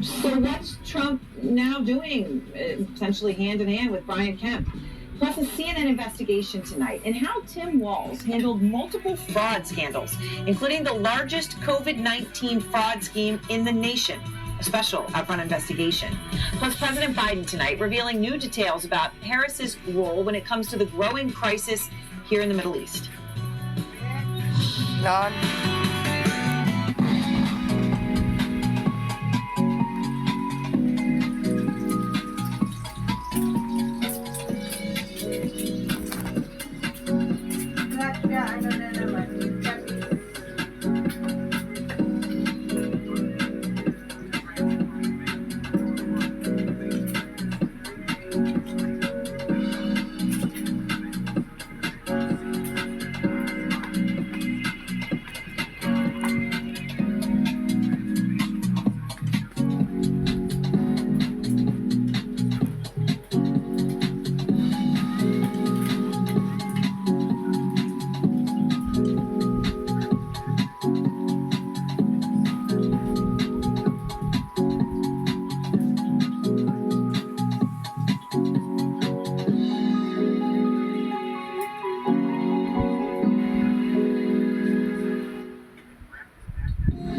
So what's Trump now doing, essentially hand in hand with Brian Kemp? Plus a CNN investigation tonight and how Tim Walz handled multiple fraud scandals, including the largest COVID-19 fraud scheme in the nation. A special upfront investigation. Plus President Biden tonight revealing new details about Harris's role when it comes to the growing crisis here in the Middle East. None.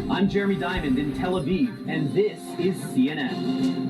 I'm Jeremy Diamond in Tel Aviv, and this is CNN.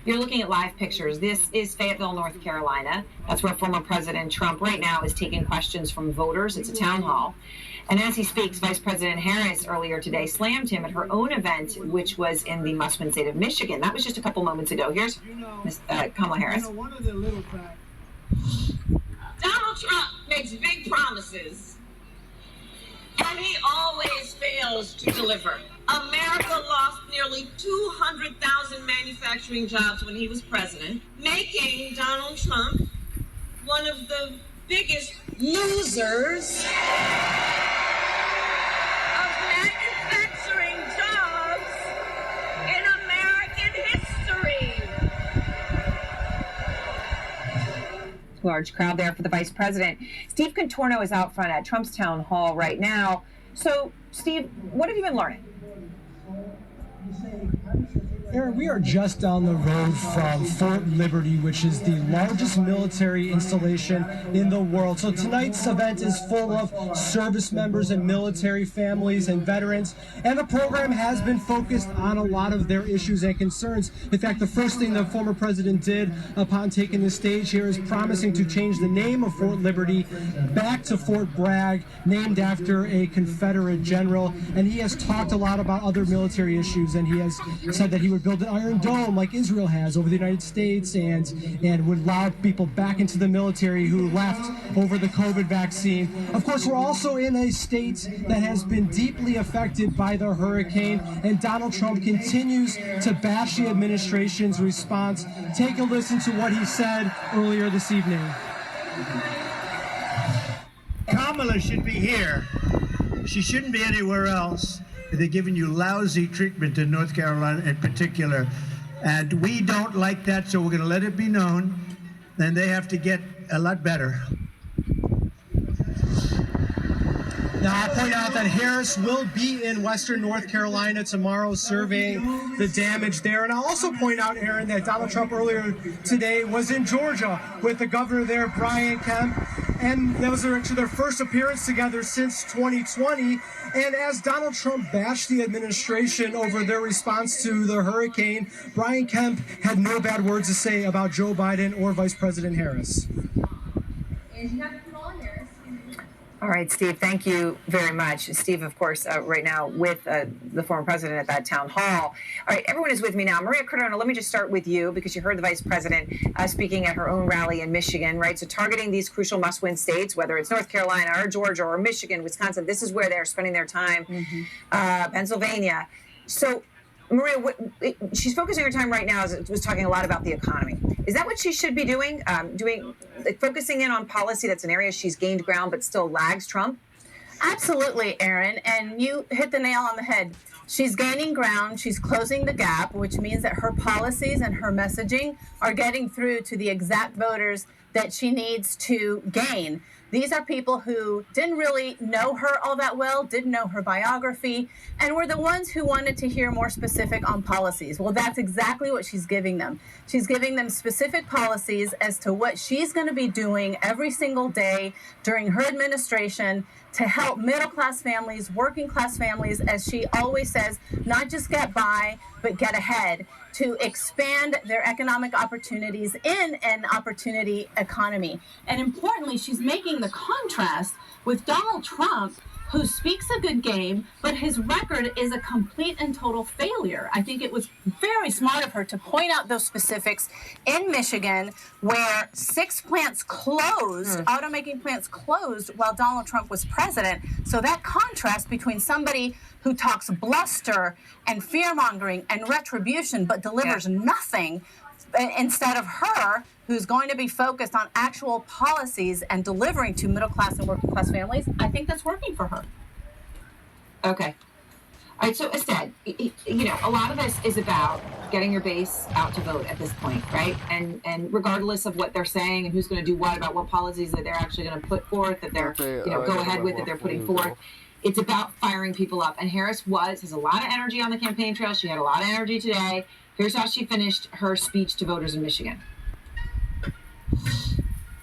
You're looking at live pictures. This is Fayetteville, North Carolina. That's where former President Trump right now is taking questions from voters. It's a town hall. And as he speaks, Vice President Harris earlier today slammed him at her own event, which was in the must-win state of Michigan. That was just a couple moments ago. Here's Kamala Harris. One of the little facts. Donald Trump makes big promises, and he always fails to deliver. America lost nearly 200,000 manufacturing jobs when he was president, making Donald Trump one of the biggest losers of manufacturing jobs large crowd there for the vice president. Steve Contorno is out front at Trump's town hall right now. So, Steve, what have you been learning? Aaron, we are just down the road from Fort Liberty, which is the largest military installation in the world. So tonight's event is full of service members and military families and veterans, and the program has been focused on a lot of their issues and concerns. In fact, the first thing the former president did upon taking the stage here is promising to change the name of Fort Liberty back to Fort Bragg, named after a Confederate general. And he has talked a lot about other military issues, and he has said that he would build an Iron Dome like Israel has over the United States, and would allow people back into the military who left over the COVID vaccine. Of course, we're also in a state that has been deeply affected by the hurricane, and Donald Trump continues to bash the administration's response. Take a listen to what he said earlier this evening. Kamala should be here. She shouldn't be anywhere else. They're giving you lousy treatment in North Carolina in particular. And we don't like that, so we're going to let it be known. And they have to get a lot better. Now, I'll point out that Harris will be in Western North Carolina tomorrow surveying the damage there. And I'll also point out, Aaron, that Donald Trump earlier today was in Georgia with the governor there, Brian Kemp. And that was actually their first appearance together since 2020. And as Donald Trump bashed the administration over their response to the hurricane, Brian Kemp had no bad words to say about Joe Biden or Vice President Harris. All right, Steve, thank you very much. Steve, of course, right now with the former president at that town hall. All right, everyone is with me now. Maria Cardona, let me just start with you because you heard the vice president speaking at her own rally in Michigan, right? So targeting these crucial must-win states, whether it's North Carolina or Georgia or Michigan, Wisconsin, this is where they're spending their time, Pennsylvania. So, Maria, she's focusing her time right now, was talking a lot about the economy. Is that what she should be doing? Focusing in on policy that's an area she's gained ground but still lags Trump? Absolutely, Aaron. And you hit the nail on the head. She's gaining ground. She's closing the gap, which means that her policies and her messaging are getting through to the exact voters that she needs to gain. These are people who didn't really know her all that well, didn't know her biography, and were the ones who wanted to hear more specific on policies. Well, that's exactly what she's giving them. She's giving them specific policies as to what she's going to be doing every single day during her administration to help middle-class families, working-class families, as she always says, not just get by, but get ahead, to expand their economic opportunities in an opportunity economy. And importantly, she's making the contrast with Donald Trump, who speaks a good game, but his record is a complete and total failure. I think it was very smart of her to point out those specifics in Michigan, where 6 plants closed, automaking plants closed while Donald Trump was president. So that contrast between somebody who talks bluster and fear-mongering and retribution but delivers nothing, instead of her, who's going to be focused on actual policies and delivering to middle-class and working-class families, I think that's working for her. Okay. All right, so instead, a lot of this is about getting your base out to vote at this point, right? And regardless of what they're saying and who's going to do what about what policies that they're actually going to put forth, that they're, go ahead with, that they're putting forth. It's about firing people up. And Harris has a lot of energy on the campaign trail. She had a lot of energy today. Here's how she finished her speech to voters in Michigan.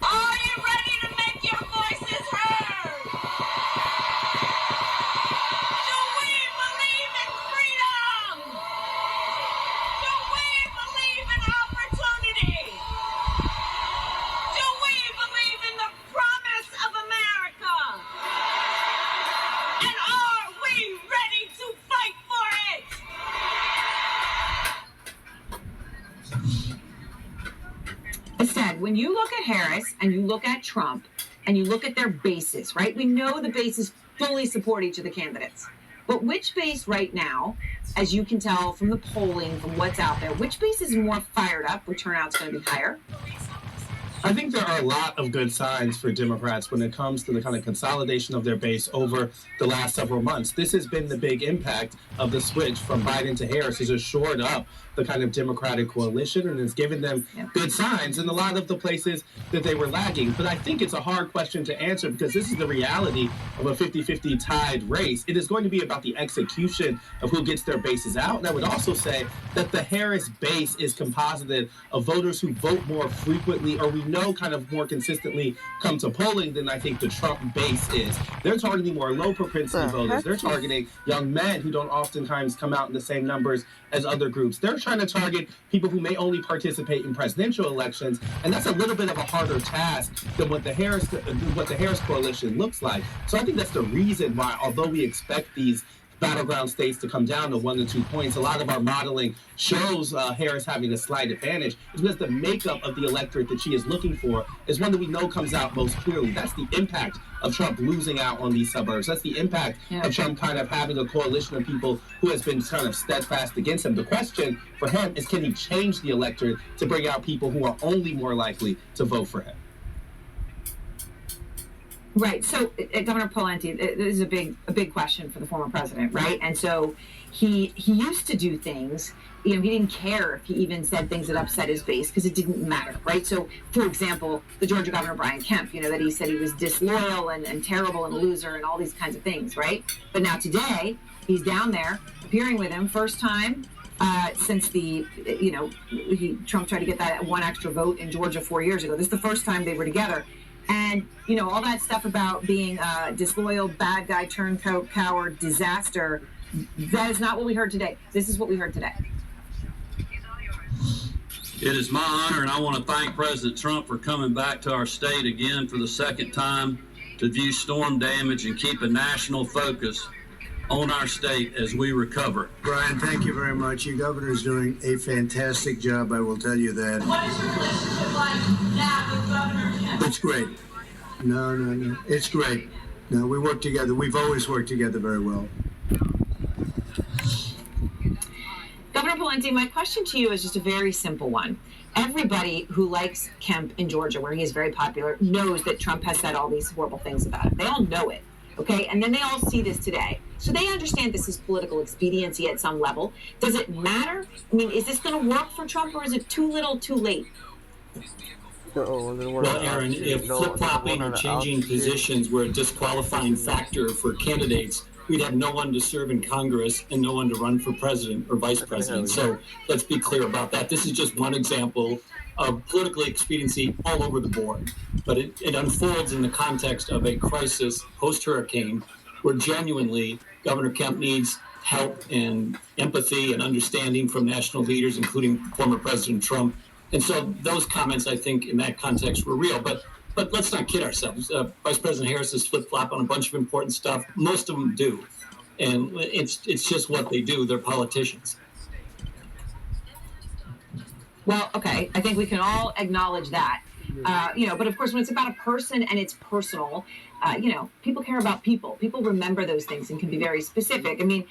Are you ready to make your voices heard? Do we believe in freedom? Do we believe in opportunity? Do we believe in the promise of America? And are we ready to fight for it? Instead, when you look at Harris and you look at Trump and you look at their bases, right? We know the bases fully support each of the candidates. But which base right now, as you can tell from the polling, from what's out there, which base is more fired up, where turnout's going to be higher? I think there are a lot of good signs for Democrats when it comes to the kind of consolidation of their base over the last several months. This has been the big impact of the switch from Biden to Harris, has just shored up the kind of Democratic coalition and has given them good signs in a lot of the places that they were lagging. But I think it's a hard question to answer because this is the reality of a 50-50 tied race. It is going to be about the execution of who gets their bases out. And I would also say that the Harris base is composited of voters who vote more frequently, or we know kind of more consistently come to polling than I think the Trump base is. They're targeting more low propensity voters. They're targeting young men who don't oftentimes come out in the same numbers as other groups. They're trying to target people who may only participate in presidential elections, and that's a little bit of a harder task than what the Harris coalition looks like. So I think that's the reason why, although we expect these battleground states to come down to 1 to 2 points, a lot of our modeling shows Harris having a slight advantage. It's because the makeup of the electorate that she is looking for is one that we know comes out most clearly. That's the impact of Trump losing out on these suburbs. That's the impact of Trump kind of having a coalition of people who has been kind of steadfast against him. The question for him is, can he change the electorate to bring out people who are only more likely to vote for him? Right. So, Governor Pawlenty, this is a big question for the former president, right? And so he used to do things, he didn't care if he even said things that upset his base because it didn't matter, right? So, for example, the Georgia governor, Brian Kemp, that he said he was disloyal and terrible and a loser and all these kinds of things, right? But now today, he's down there appearing with him, first time since Trump tried to get that one extra vote in Georgia 4 years ago. This is the first time they were together. And, all that stuff about being disloyal, bad guy, turncoat, coward, disaster, that is not what we heard today. This is what we heard today. It is my honor, and I want to thank President Trump for coming back to our state again for the second time to view storm damage and keep a national focus on our state as we recover. Brian, thank you very much. Your governor is doing a fantastic job, I will tell you that. What is your relationship like now with Governor Kemp? It's great. No. It's great. No, we work together. We've always worked together very well. Governor Pawlenty, my question to you is just a very simple one. Everybody who likes Kemp in Georgia, where he is very popular, knows that Trump has said all these horrible things about him. They all know it, okay? And then they all see this today. So they understand this is political expediency at some level. Does it matter? I mean, is this going to work for Trump, or is it too little, too late? Well, Aaron, if flip-flopping or changing positions were a disqualifying factor for candidates, we'd have no one to serve in Congress and no one to run for president or vice president. So let's be clear about that. This is just one example of political expediency all over the board. But it unfolds in the context of a crisis post-hurricane where genuinely Governor Kemp needs help and empathy and understanding from national leaders, including former President Trump. And so those comments, I think, in that context were real. But let's not kid ourselves. Vice President Harris has flip-flop on a bunch of important stuff. Most of them do. And it's just what they do. They're politicians. Well, okay, I think we can all acknowledge that. But of course, when it's about a person and it's personal, people care about people. People remember those things and can be very specific. I mean,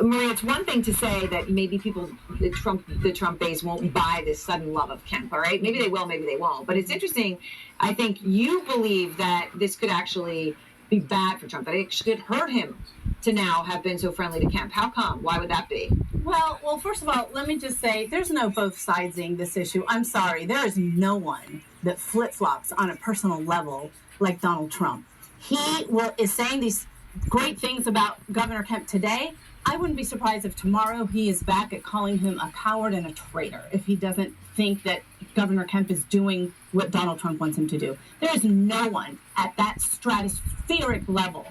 Maria, it's one thing to say that maybe the Trump base won't buy this sudden love of Kemp, all right? Maybe they will, maybe they won't. But it's interesting. I think you believe that this could actually be bad for Trump, that it should hurt him to now have been so friendly to Kemp. How come? Why would that be? Well, first of all, let me just say there's no both sidesing this issue. I'm sorry. There is no one that flip-flops on a personal level like Donald Trump. He is saying these great things about Governor Kemp today. I wouldn't be surprised if tomorrow he is back at calling him a coward and a traitor if he doesn't think that Governor Kemp is doing what Donald Trump wants him to do. There is no one at that stratospheric level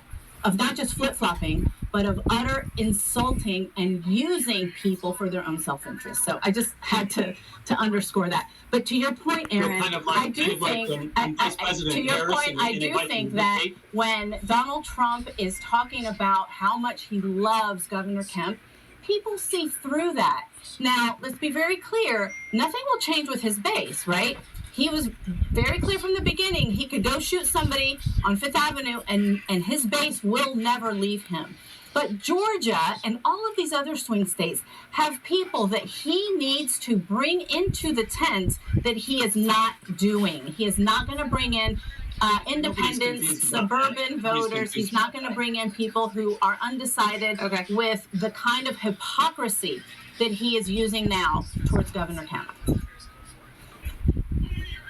of not just flip-flopping, but of utter insulting and using people for their own self-interest. So I just had to underscore that. But to your point, Aaron, I do think that when Donald Trump is talking about how much he loves Governor Kemp, people see through that. Now, let's be very clear, nothing will change with his base, right? He was very clear from the beginning. He could go shoot somebody on Fifth Avenue and his base will never leave him. But Georgia and all of these other swing states have people that he needs to bring into the tent that he is not doing. He is not going to bring in independents, suburban voters. He's not going to bring in people who are undecided with the kind of hypocrisy that he is using now towards Governor Kemp.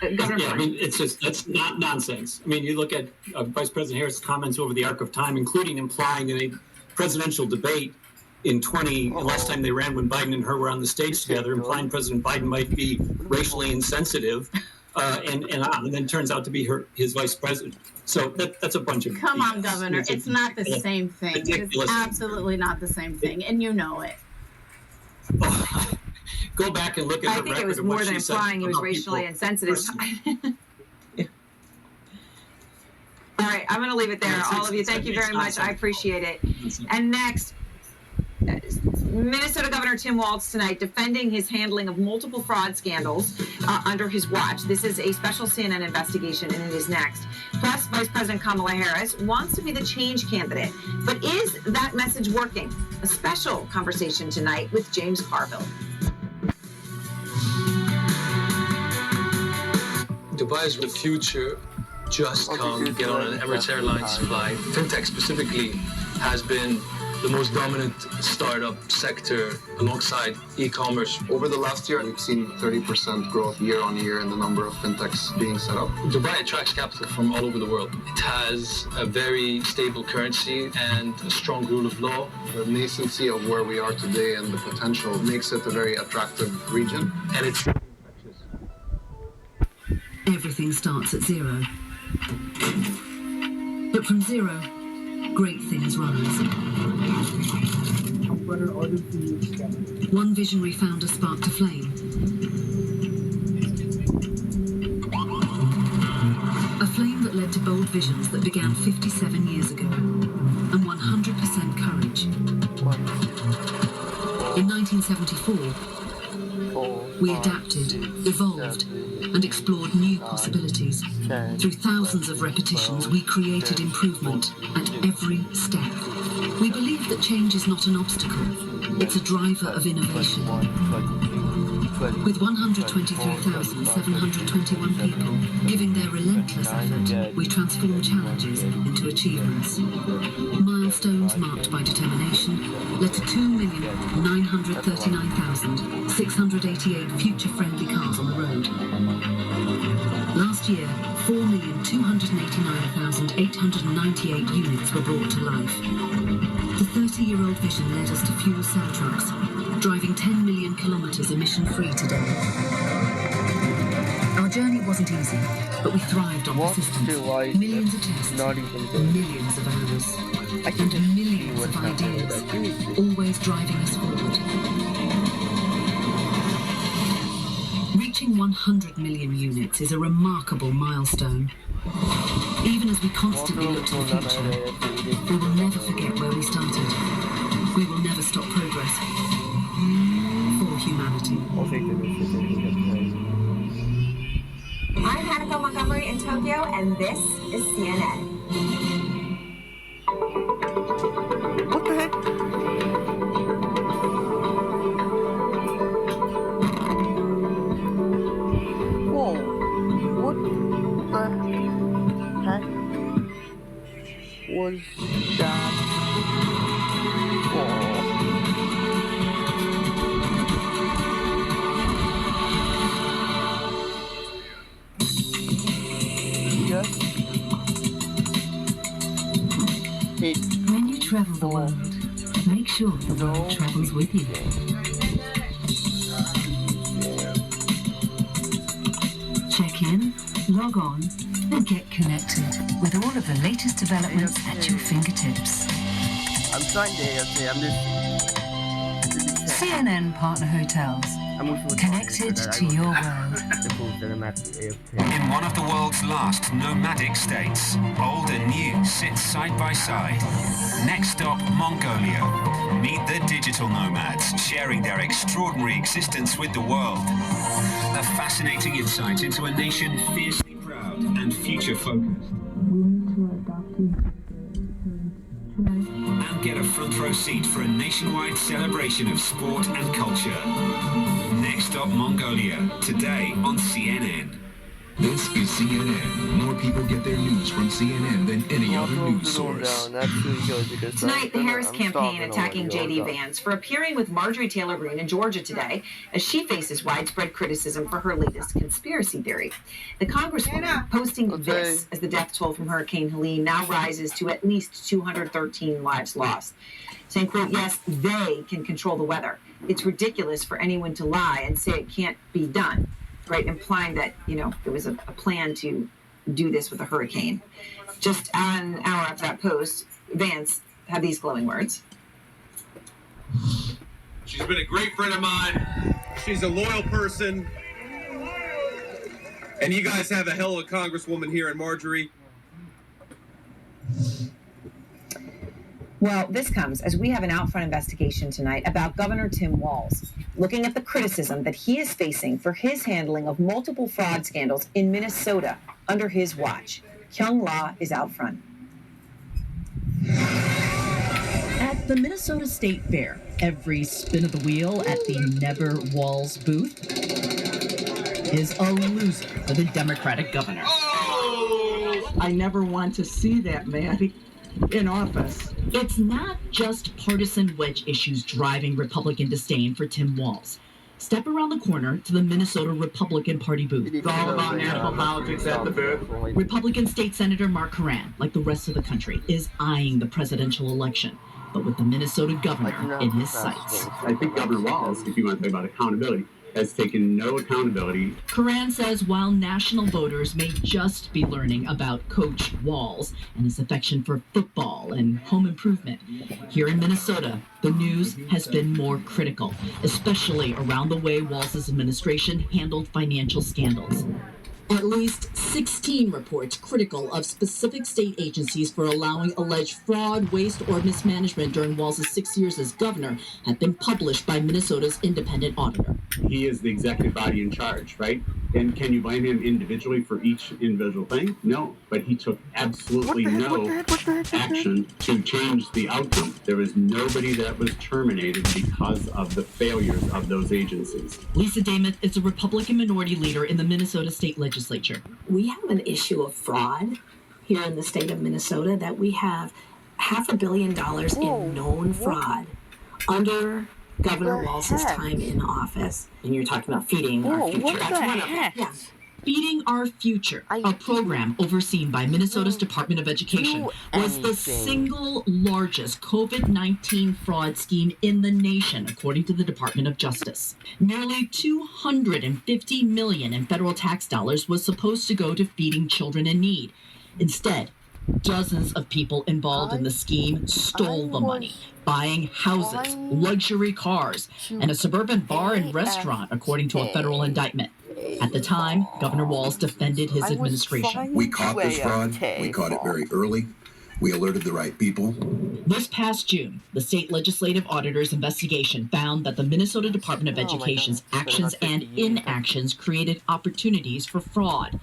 Yeah, I mean, that's not nonsense. I mean, you look at Vice President Harris' comments over the arc of time, including implying in a presidential debate in last time they ran when Biden and her were on the stage together, implying President Biden might be racially insensitive, and then turns out to be his vice president. So that's a bunch of Come on, Governor. It's not the same thing. Ridiculous. It's absolutely not the same thing, and you know it. Go back and look at her record. I think it was more than implying he was racially insensitive. All right, I'm going to leave it there. All of you, thank you very much. I appreciate it. And next, Minnesota Governor Tim Walz tonight defending his handling of multiple fraud scandals under his watch. This is a special CNN investigation, and it is next. Plus, Vice President Kamala Harris wants to be the change candidate. But is that message working? A special conversation tonight with James Carville. Dubai is the future. Just come get on an Emirates Airlines flight. FinTech specifically has been the most dominant startup sector alongside e-commerce. Over the last year, we've seen 30% growth year on year in the number of fintechs being set up. Dubai attracts capital from all over the world. It has a very stable currency and a strong rule of law. The nascency of where we are today and the potential makes it a very attractive region. And it's everything starts at zero. But from zero, great things rise. One visionary founder sparked a flame. A flame that led to bold visions that began 57 years ago, and 100% courage. In 1974, we adapted, evolved, and explored new possibilities. Through thousands of repetitions, we created improvement at every step. We believe that change is not an obstacle, it's a driver of innovation. With 123,721 people giving their relentless effort, we transform challenges into achievements. Milestones marked by determination led to 2,939,688 future-friendly cars on the road. Last year, 4,289,898 units were brought to life. The 30-year-old vision led us to fuel cell trucks, driving 10 million kilometers emission-free today. Our journey wasn't easy, but we thrived on persistence. Millions of tests, millions of hours, and millions of ideas, always driving us forward. Reaching 100 million units is a remarkable milestone. Even as we constantly look to the future, we will never forget where we started. We will never stop progress. For humanity. I'm Hanako Montgomery in Tokyo, and this is CNN. What the heck? Whoa. What the heck was that for? When you travel the world, make sure the world travels with you. Check in, log on, and get connected with all of the latest developments at your fingertips. I'm trying to AFK, I'm just... CNN Partner Hotels. Connected to your world. In one of the world's last nomadic states, old and new sit side by side. Next stop, Mongolia. Meet the digital nomads, sharing their extraordinary existence with the world. A fascinating insight into a nation fiercely proud and future-focused. And get a front row seat for a nationwide celebration of sport and culture. Next up, Mongolia, today on CNN. This is CNN. More people get their news from CNN than any other news source. Tonight, the Harris campaign attacking J.D. Vance for appearing with Marjorie Taylor Greene in Georgia today as she faces widespread criticism for her latest conspiracy theory. The Congresswoman posting this as the death toll from Hurricane Helene now rises to at least 213 lives lost, saying, quote, yes, they can control the weather. It's ridiculous for anyone to lie and say it can't be done. Right, implying that, there was a plan to do this with a hurricane. Just an hour after that post, Vance had these glowing words. She's been a great friend of mine. She's a loyal person. And you guys have a hell of a congresswoman here in Marjorie. Well, this comes as we have an out-front investigation tonight about Governor Tim Walz, looking at the criticism that he is facing for his handling of multiple fraud scandals in Minnesota under his watch. Kyung La is out front. At the Minnesota State Fair, every spin of the wheel at the Never Walz booth is a loser for the Democratic governor. Oh! I never want to see that man in office. It's not just partisan wedge issues driving Republican disdain for Tim Walz. Step around the corner to the Minnesota Republican Party booth. It's all about national politics at the booth. Republican State Senator Mark Horan, like the rest of the country, is eyeing the presidential election, but with the Minnesota governor in his sights. I think Governor Walz, if you want to talk about accountability, has taken no accountability. Horan says while national voters may just be learning about Coach Walz and his affection for football and home improvement, here in Minnesota, the news has been more critical, especially around the way Walz's administration handled financial scandals. At least 16 reports critical of specific state agencies for allowing alleged fraud, waste, or mismanagement during Walz's 6 years as governor have been published by Minnesota's independent auditor. He is the executive body in charge, right? And can you blame him individually for each individual thing? No, but he took absolutely no action to change the outcome. There was nobody that was terminated because of the failures of those agencies. Lisa Damon is a Republican minority leader in the Minnesota State Legislature. We have an issue of fraud here in the state of Minnesota that we have $500 million in known fraud under Governor Walz's time in office. And you're talking about feeding our future. That's one of them. Yeah. Feeding Our Future, a program overseen by Minnesota's Department of Education, was the single largest COVID-19 fraud scheme in the nation, according to the Department of Justice. Nearly $250 million in federal tax dollars was supposed to go to feeding children in need. Instead, dozens of people involved in the scheme stole the money, buying houses, luxury cars, and a suburban bar and restaurant, according to a federal indictment. At the time, Governor Walz defended his administration. We caught this fraud. We caught it very early. We alerted the right people. This past June, the state legislative auditor's investigation found that the Minnesota Department of Education's actions and inactions created opportunities for fraud,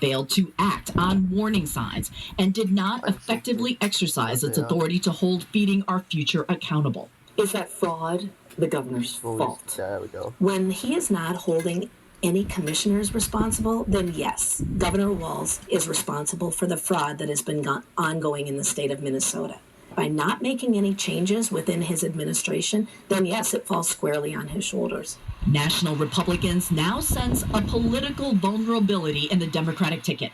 failed to act on warning signs, and did not effectively exercise its authority to hold Feeding Our Future accountable. Is that fraud the governor's fault? There we go. When he is not holding any commissioners responsible, then yes, Governor Walz is responsible for the fraud that has been ongoing in the state of Minnesota. By not making any changes within his administration, then yes, it falls squarely on his shoulders. National Republicans now sense a political vulnerability in the Democratic ticket.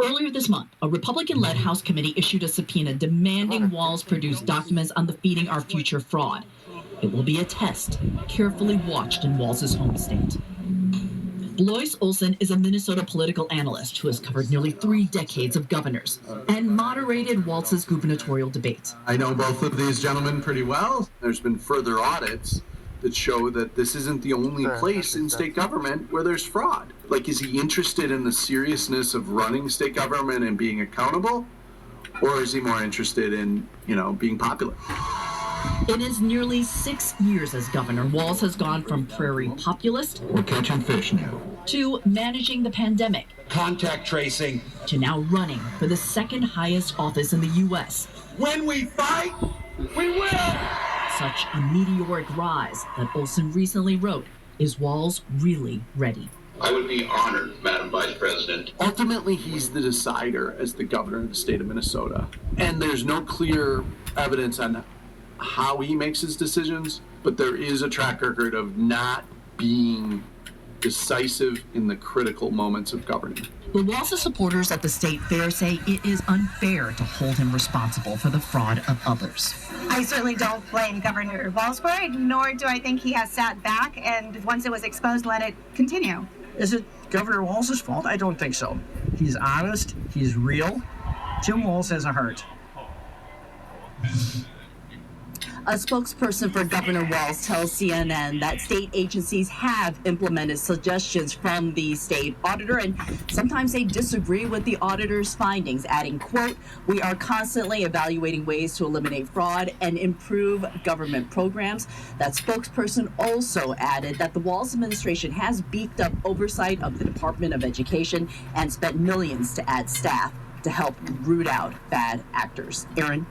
Earlier this month, a Republican-led House committee issued a subpoena demanding Walz produce documents on the Feeding Our Future fraud. It will be a test, carefully watched in Walz's home state. Lois Olson is a Minnesota political analyst who has covered nearly 3 decades of governors and moderated Walz's gubernatorial debate. I know both of these gentlemen pretty well. There's been further audits that show that this isn't the only place in state government where there's fraud. Like, is he interested in the seriousness of running state government and being accountable? Or is he more interested in, being popular? In his nearly 6 years as governor, Walz has gone from prairie populist, we're catching fish now, to managing the pandemic, contact tracing, to now running for the second highest office in the U.S. When we fight, We will! Such a meteoric rise that Olson recently wrote, is Walz really ready? I would be honored, Madam Vice President. Ultimately, he's the decider as the governor of the state of Minnesota. And there's no clear evidence on how he makes his decisions, but there is a track record of not being decisive in the critical moments of governing. The Walz supporters at the state fair say it is unfair to hold him responsible for the fraud of others. I certainly don't blame Governor Walz for it, nor do I think he has sat back and once it was exposed, let it continue. Is it Governor Walz's fault? I don't think so. He's honest, he's real. Tim Walz has a heart. A spokesperson for Governor Walz tells CNN that state agencies have implemented suggestions from the state auditor, and sometimes they disagree with the auditor's findings, adding, quote, "We are constantly evaluating ways to eliminate fraud and improve government programs." That spokesperson also added that the Walz administration has beefed up oversight of the Department of Education and spent millions to add staff to help root out bad actors. Aaron?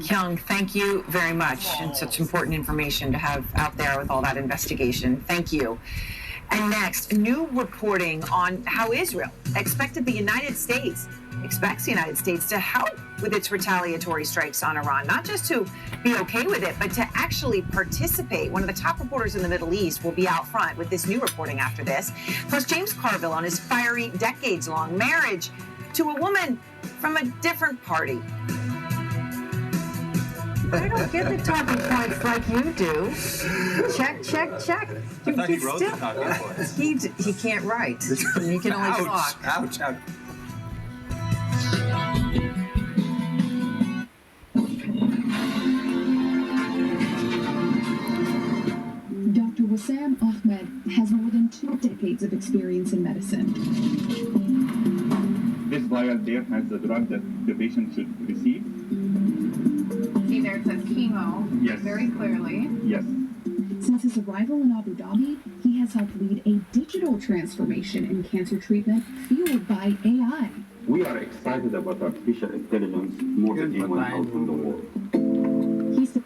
Kyung, thank you very much, and such important information to have out there with all that investigation. Thank you. And next, new reporting on how Israel expects the United States to help with its retaliatory strikes on Iran, not just to be okay with it, but to actually participate. One of the top reporters in the Middle East will be out front with this new reporting after this. Plus, James Carville on his fiery decades-long marriage to a woman from a different party. I don't get the talking points like you do. Check, check, check. I thought he wrote the talking points. He can't write. He can only talk. Ouch, ouch. Dr. Wassam Ahmed has more than 2 decades of experience in medicine. This vial there has the drug that the patient should receive. See, there it says chemo. Yes. Very clearly. Yes. Since his arrival in Abu Dhabi, he has helped lead a digital transformation in cancer treatment fueled by AI. We are excited about artificial intelligence more than anyone else in the world. He's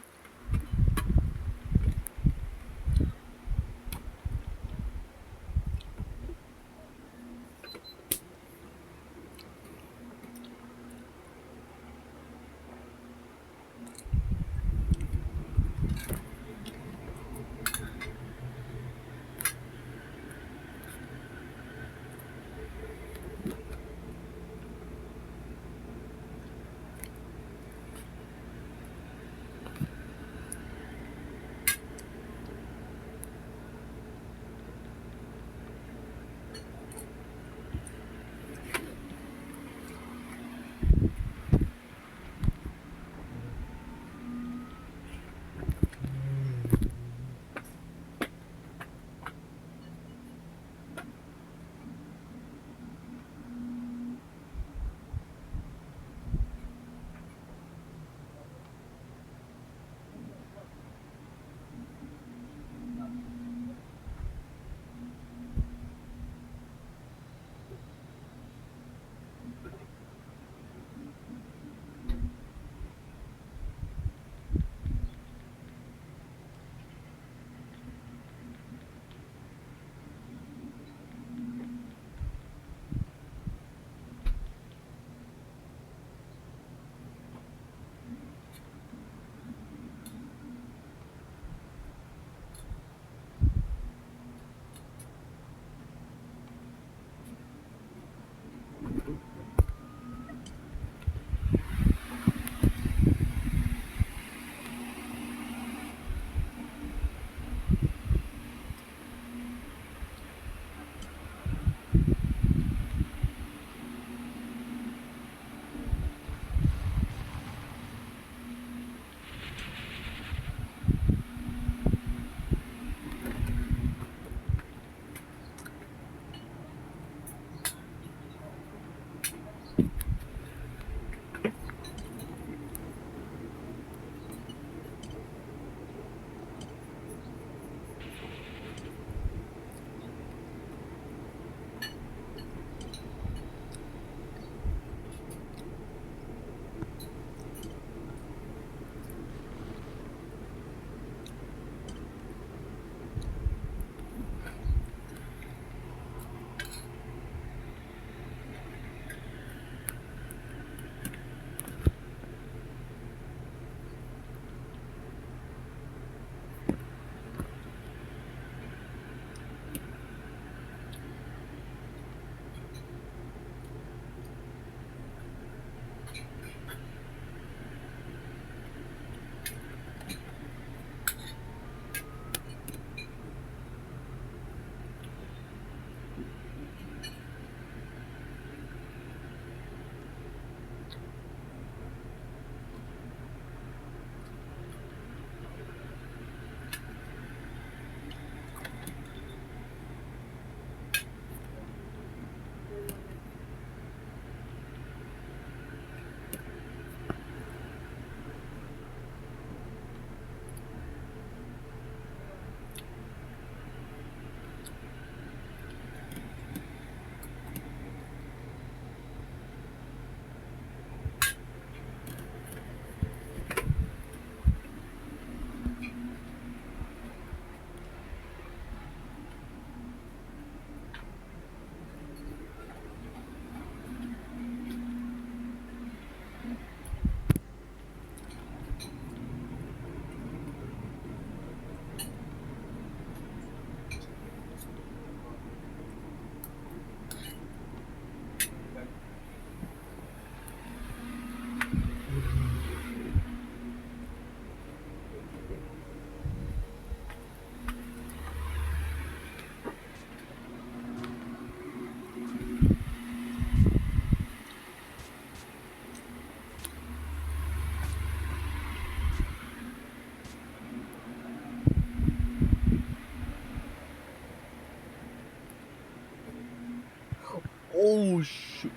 Oh shoot.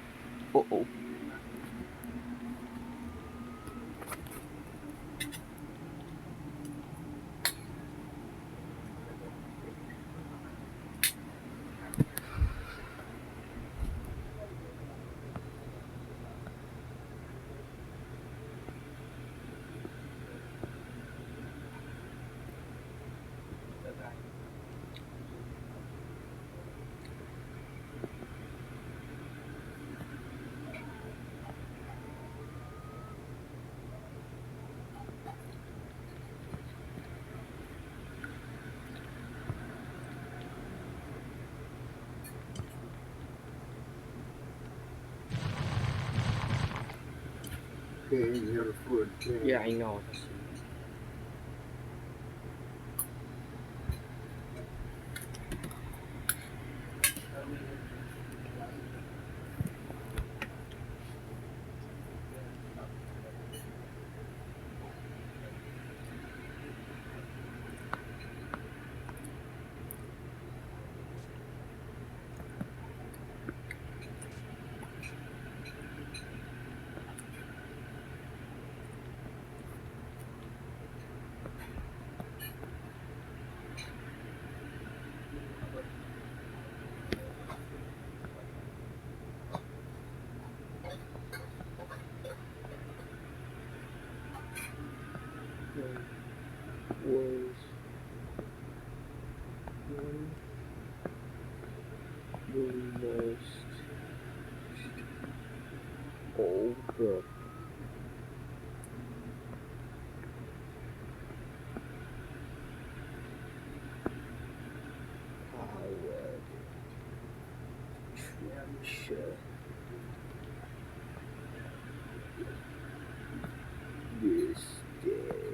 Uh-oh. Yeah, I know. Over. Sure. This day.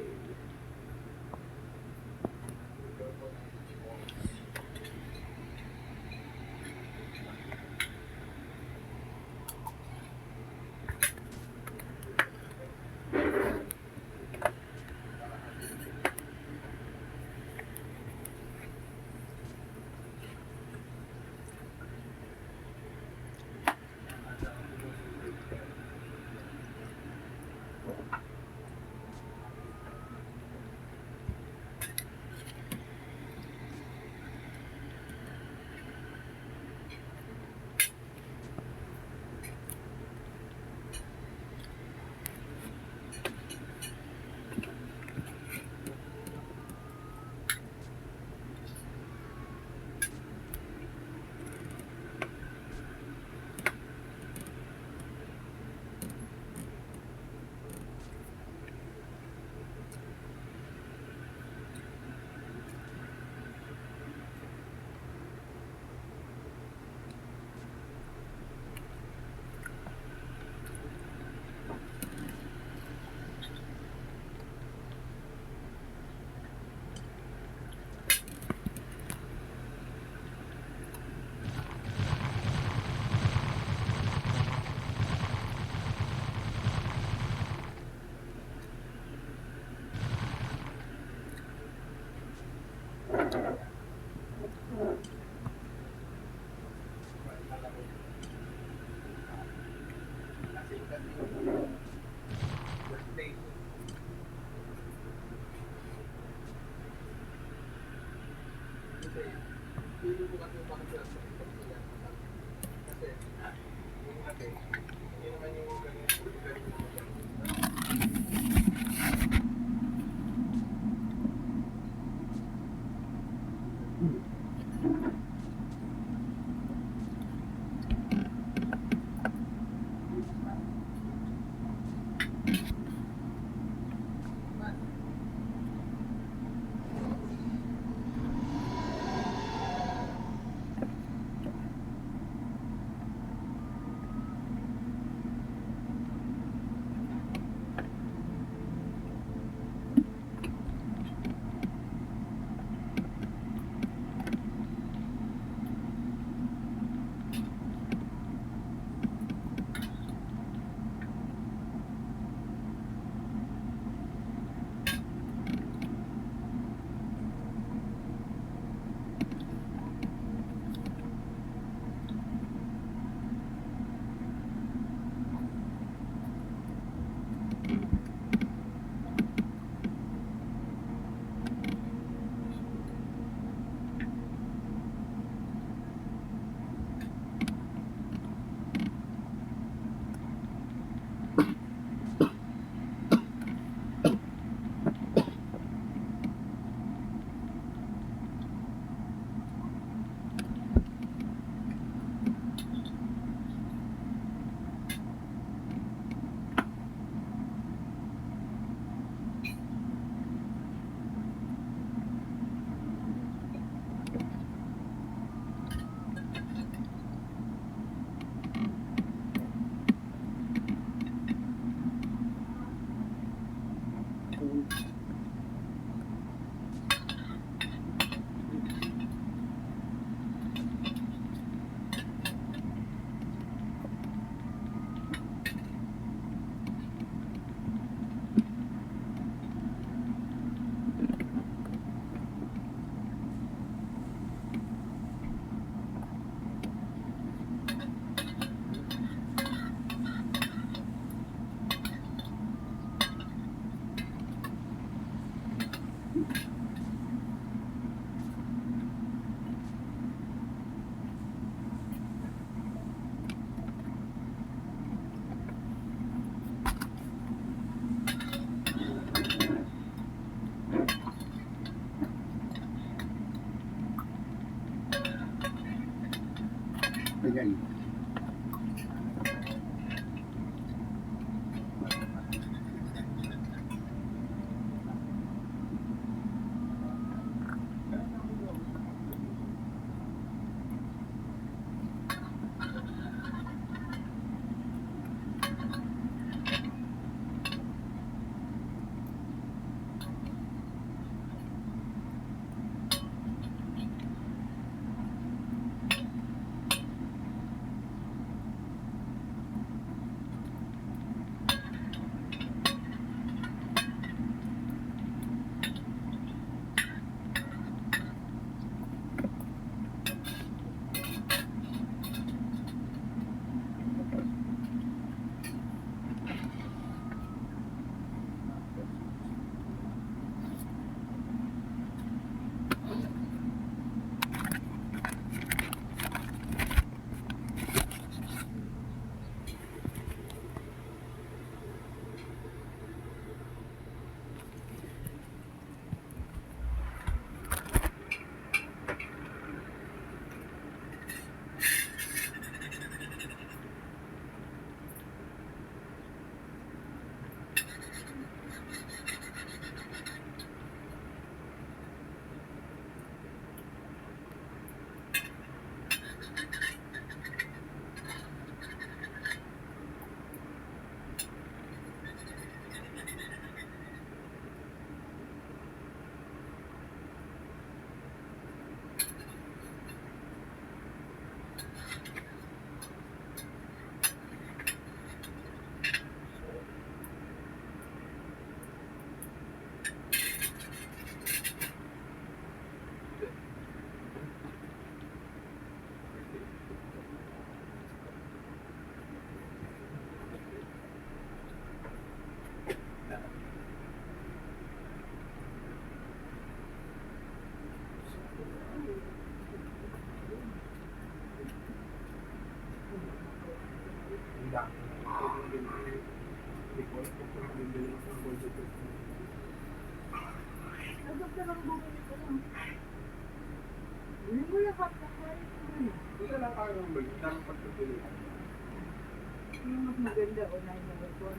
Mas maganda o 911.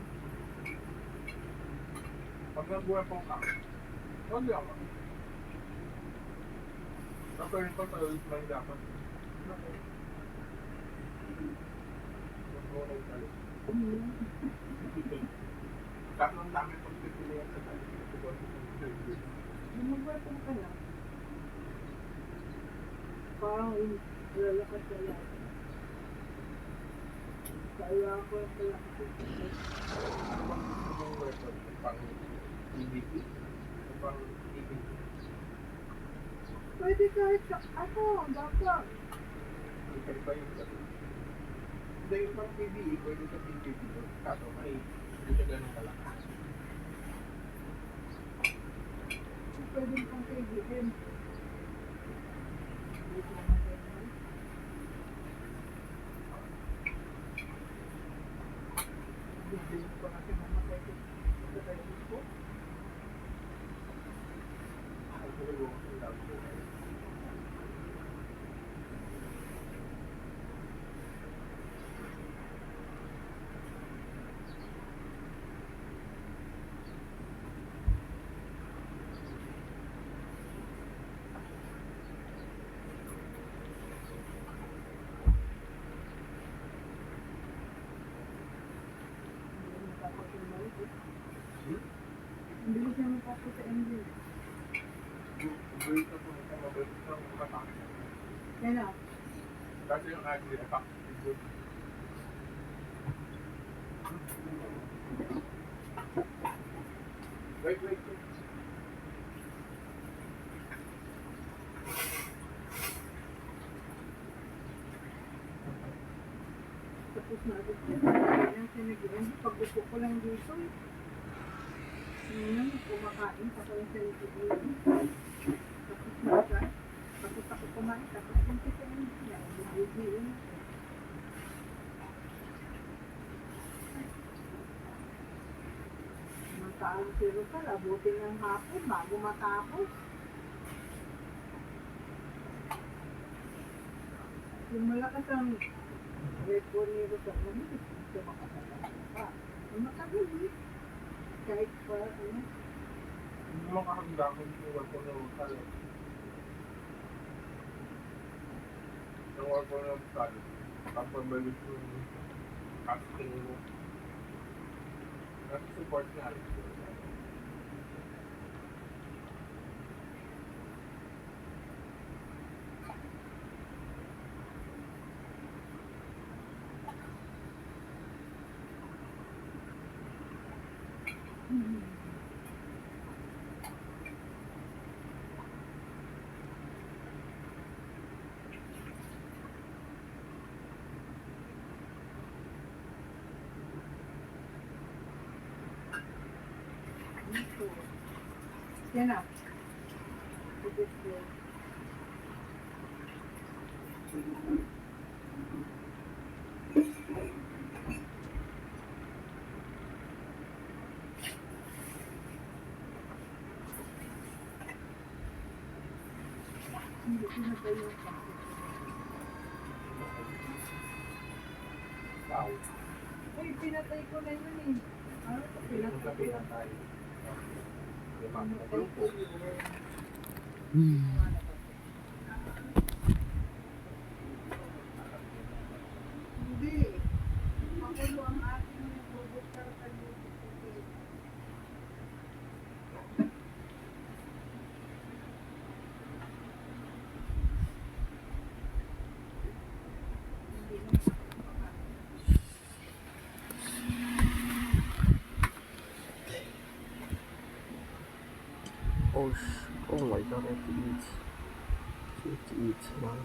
Pag nagbuhay pong ka, wag ako. Ako rin pa sa lang dapat. Okay. Nagbuhay tayo. Karoon namin pag pipilihan sa tayo. Magbuhay pong ka lang. Parang lalakad ka lang. Kaya ako pala kasi pwede kahit ako, dapat. Hindi yung pang PBE, pwede sa PBE. Kaso may hindi siya ganun kalakas. Pwede pang PBE. Hindi siya mapasok sa engine. Kaya kasi yung actually attack. Wait. Tapos na agad siya. Kaya siya nag-end. Pagbuko ko lang dito. Ngayon, kumakain. Tapos siya nag-end. Tapos ako kumain. Tapos punta sa end. Nag-end. Magkaan zero ka. Abutin ng hapon bago matapos. Yung malakas ang May puniro sa kanya, ito makakalaga. Makakalaga. Kahit pa, ano? Hindi makakagda kung iwan ko ng kalat. Iwan ko ng kalat. Kapag balik ko yung casting mo. Kasi support nga rin. Yan na. Uy, pinatay ko na yun eh. Ano? Pinatay ko na. Hindi. Makulo ang ating robot karatan mo. Oh my god, I have to eat. I have to eat, man.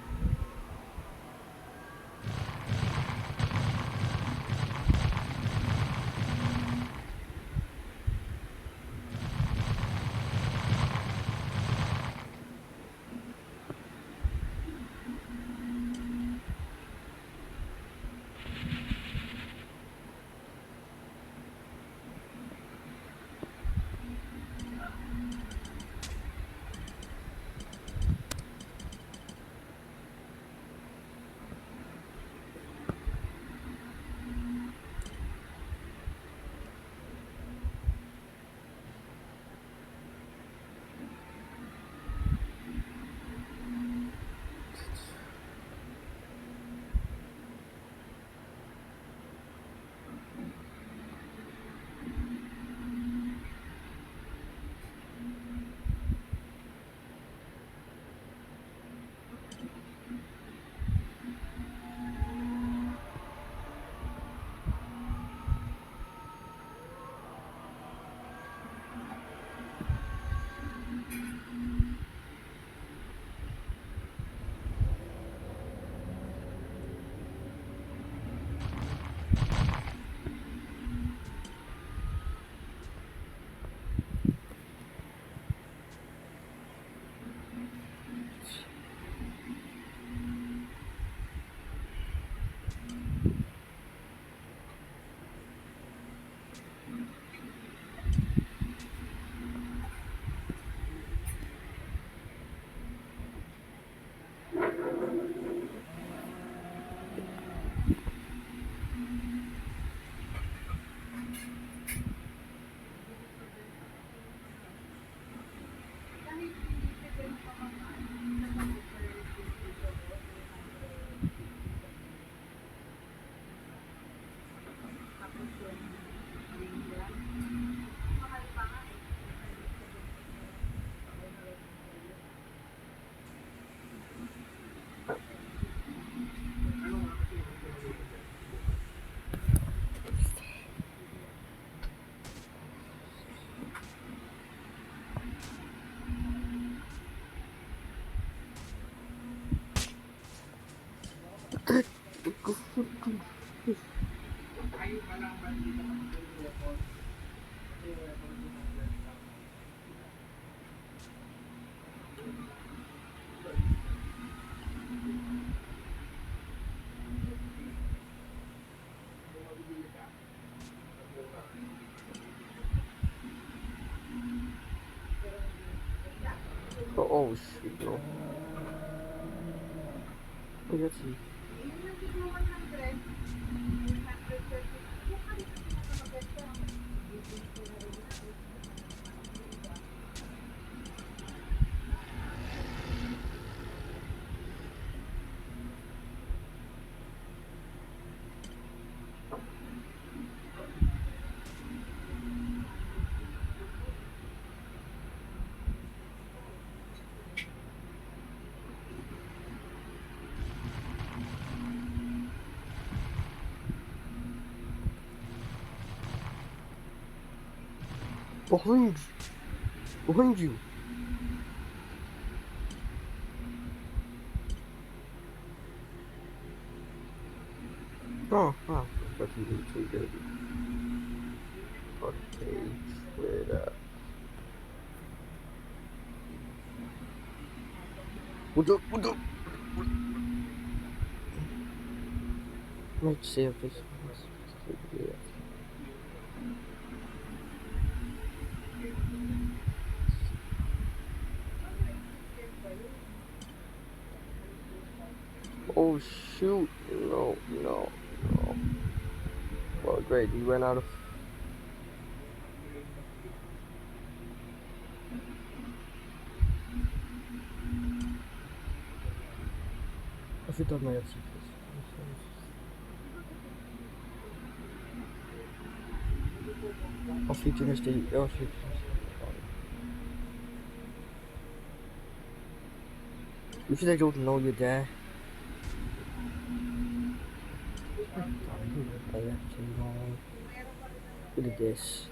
Oh shit, no. Oh, that's it. Behind you. Oh, wow. But you need to get it. Okay, Twitter. What up? Let's see if this is. Oh shoot, no. Well, great, we ran out of... I should have my other secrets. I'll feed you Mr. I'll feed you. You should I don't know you're there. I left too long. Look at this.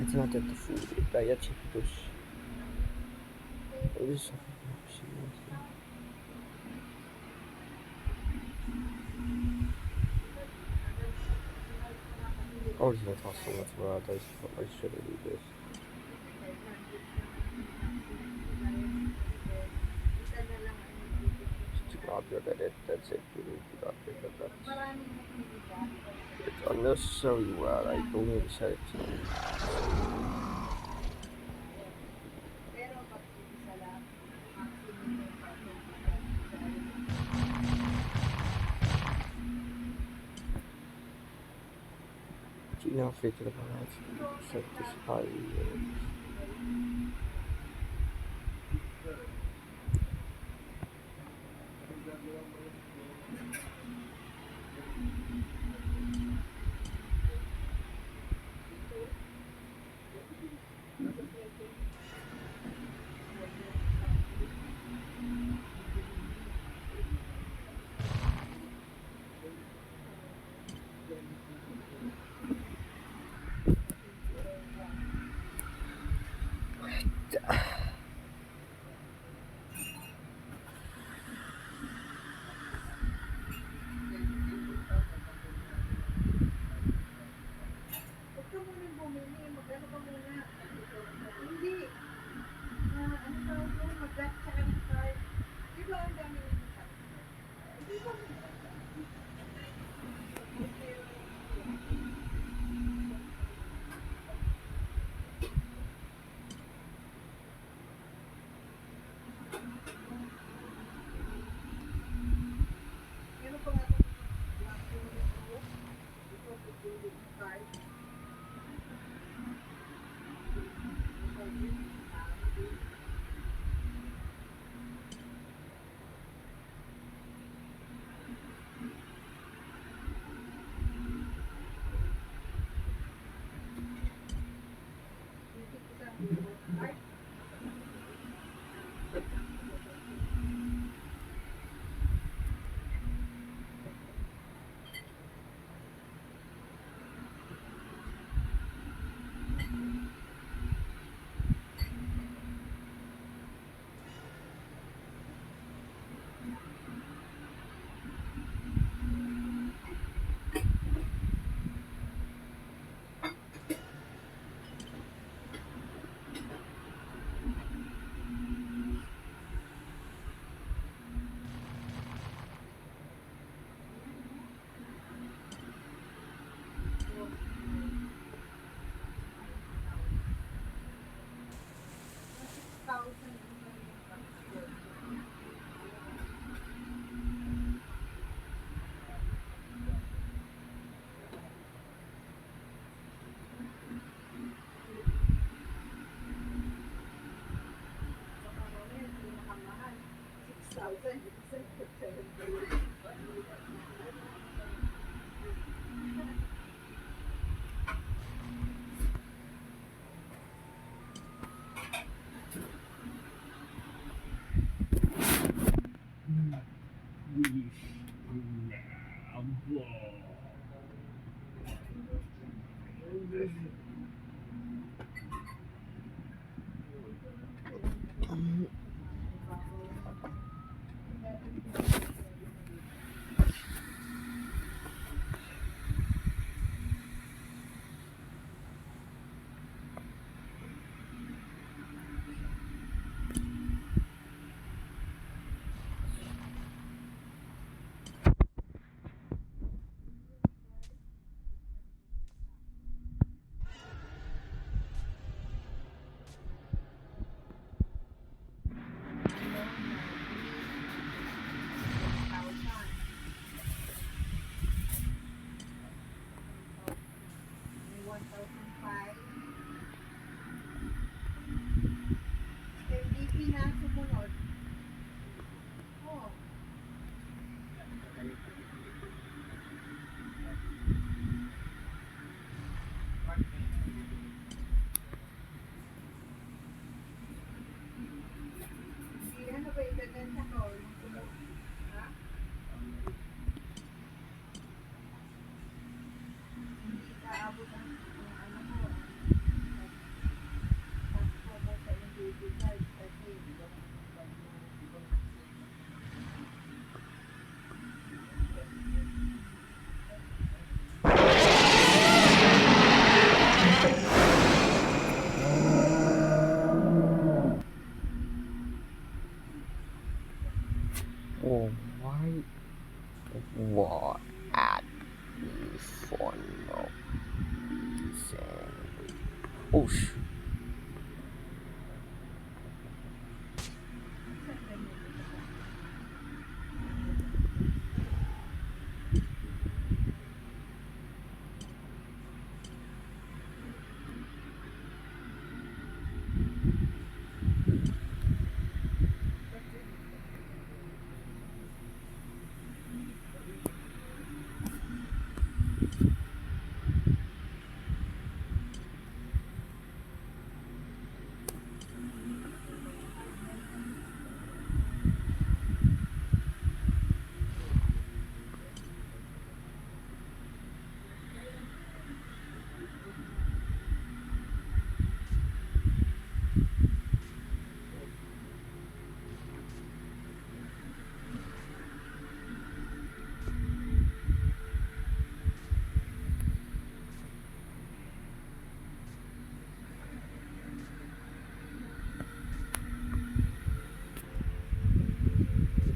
It's not that the food. I got to push. It is something. I was gonna toss so much more out. I shouldn't do this. Just to upgrade that. That's it. We need to upgrade that. It's unnecessary. Well, I don't need to set it. You know, fit to the balance. Set this high. Oh my. What at the funnel? Oh sh.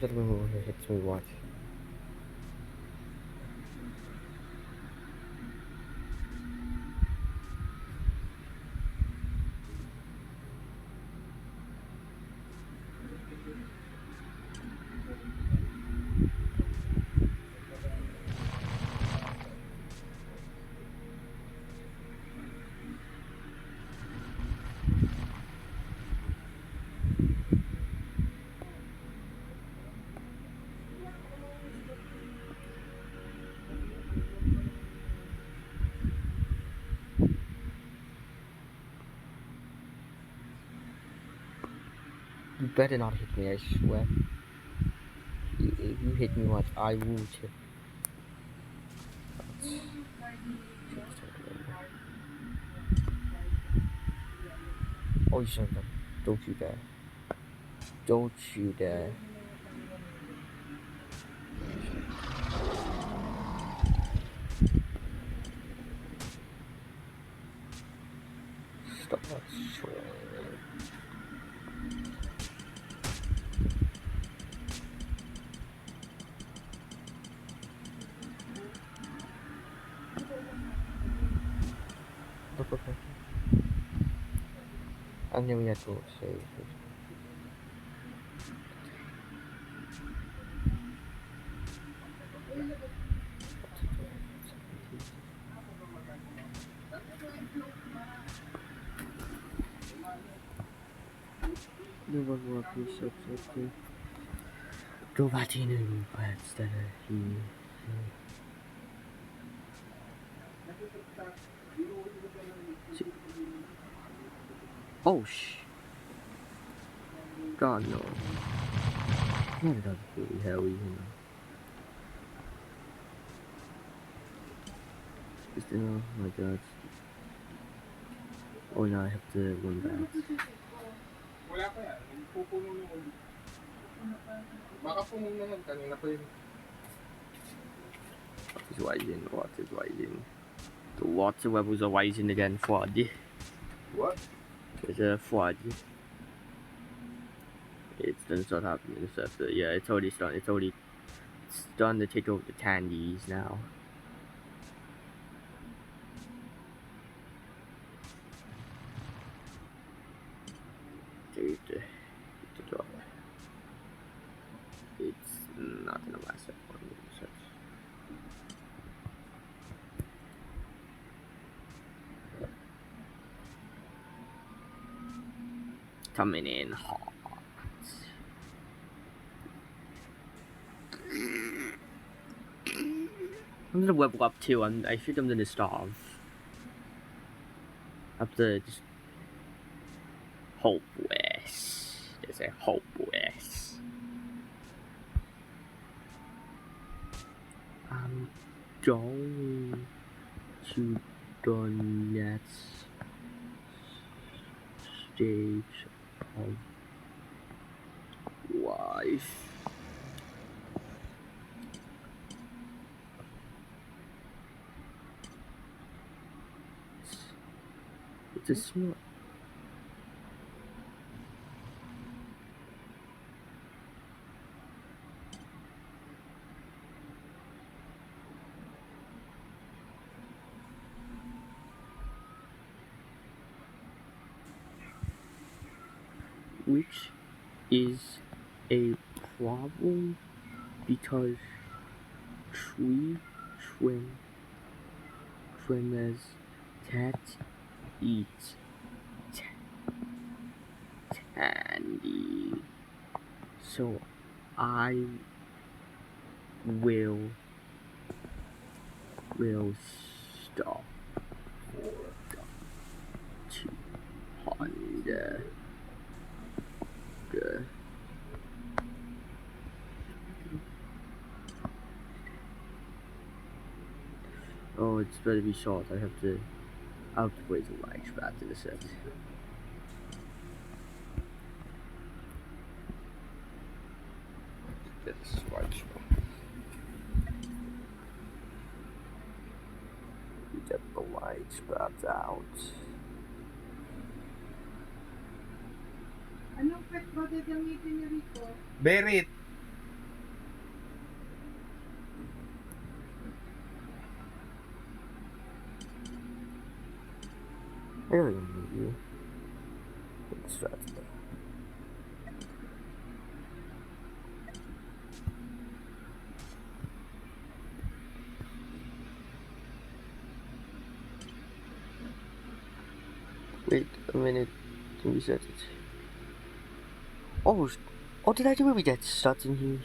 That one hits me watch. You better not hit me, I swear. If you hit me once, I will tip. Oh, you son of a... Don't you dare. Don't you dare. Stop that swing. Okay. And then we have to save it. Nu var våra prissättning. Då var det nu på ett ställe i... Oh sh... God no. Not that really hell, you know. Just, oh my god. Oh no, I have to one back. What is rising? What is rising? The water levels are rising again, Fwaddy. What? There's a Fwaddy. It's done start happening stuff. Yeah, it's already starting. It's starting to take over the candies now. Dude, the drop. It's not in the last one. Coming in hot. I'm gonna level up too. I think I'm gonna starve. Up to just hopeless. There's a hopeless. I'm going to the next stage of life. It's a small. which is a problem because tree trimmers can't eat candy, so I will stop for the 200. Oh, it's better be short. I have to wait till I extract in a sec. That's right. Get the light spots out. Anong pet ba gagamitin niyo rito? Berit. I don't need you. Extract it. Wait a minute. Can we set it? Oh, did I do it with that stats in here?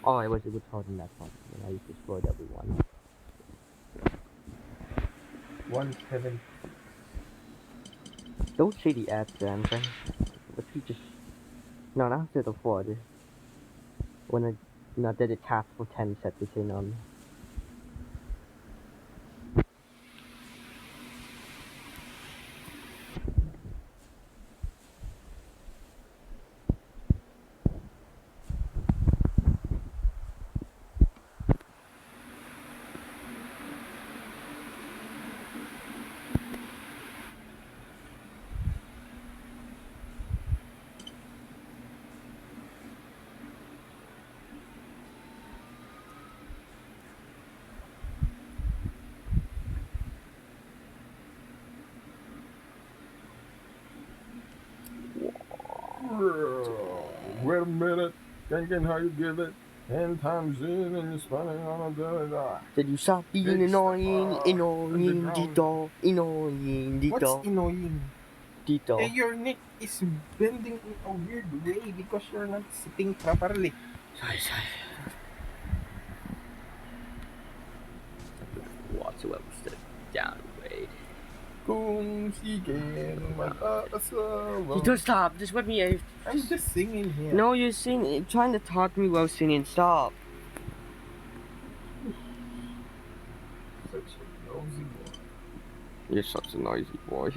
Oh, I was able to hold in that one, and I destroyed everyone. 170. Don't say the ads, Anton. But you just... No, not after the flood. When I did a task for 10 seconds in on. Wait a minute. Thinking how you give it 10 times in and you're spending on a Did you stop being annoying, Dito? Annoying, Dito. What's annoying? Dito. Your neck is bending in a weird way because you're not sitting properly. Sorry. Whatsoever step downgrade. Dito, stop. Just let me. I'm just singing here. No, you're singing. Trying to talk to me while singing. Stop. Such a nosy boy. You're such a noisy boy.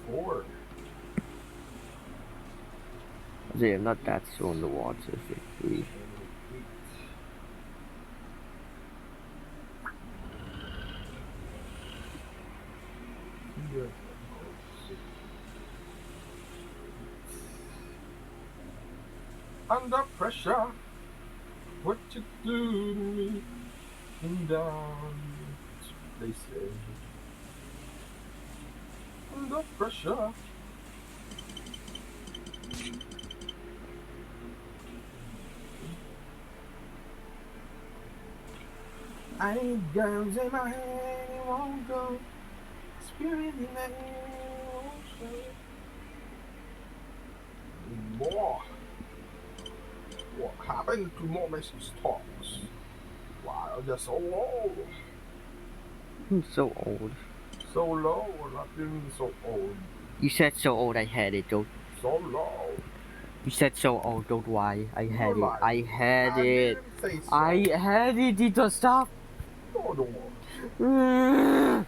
4. Yeah, not that so in the water. 3. Under pressure, what you do to me, and down, they say. Under pressure. I need guns in my hand, it won't go. Spirit in the air, won't show. More. What happened to more message talks? Wow, they're so old. I'm so old. So low, not even so old. You said so old, I had it, don't. So low. You said so old, don't lie. I had it. lied. I had it. Didn't say so. I had it, Dito, stop. No, don't worry.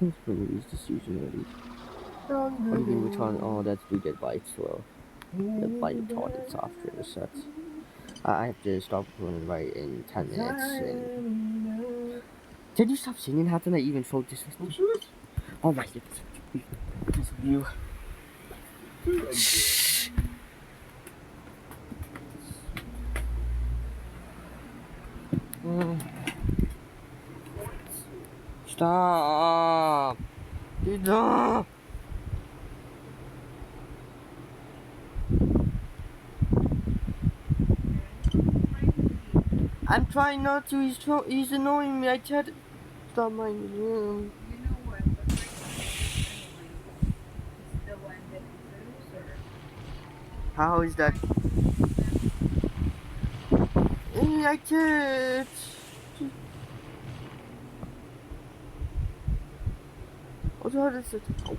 Let's release this usually. What do you mean return? Oh, that's do get bytes, well. The byte retarded software sucks. I have to stop recording right in 10 minutes. And... Did you stop singing? How did I even focus? Oh my goodness. Because of you. Stop. Stop. I'm trying not to. He's annoying me. I tried to stop my room. How is that? I can't. What is it? Oh.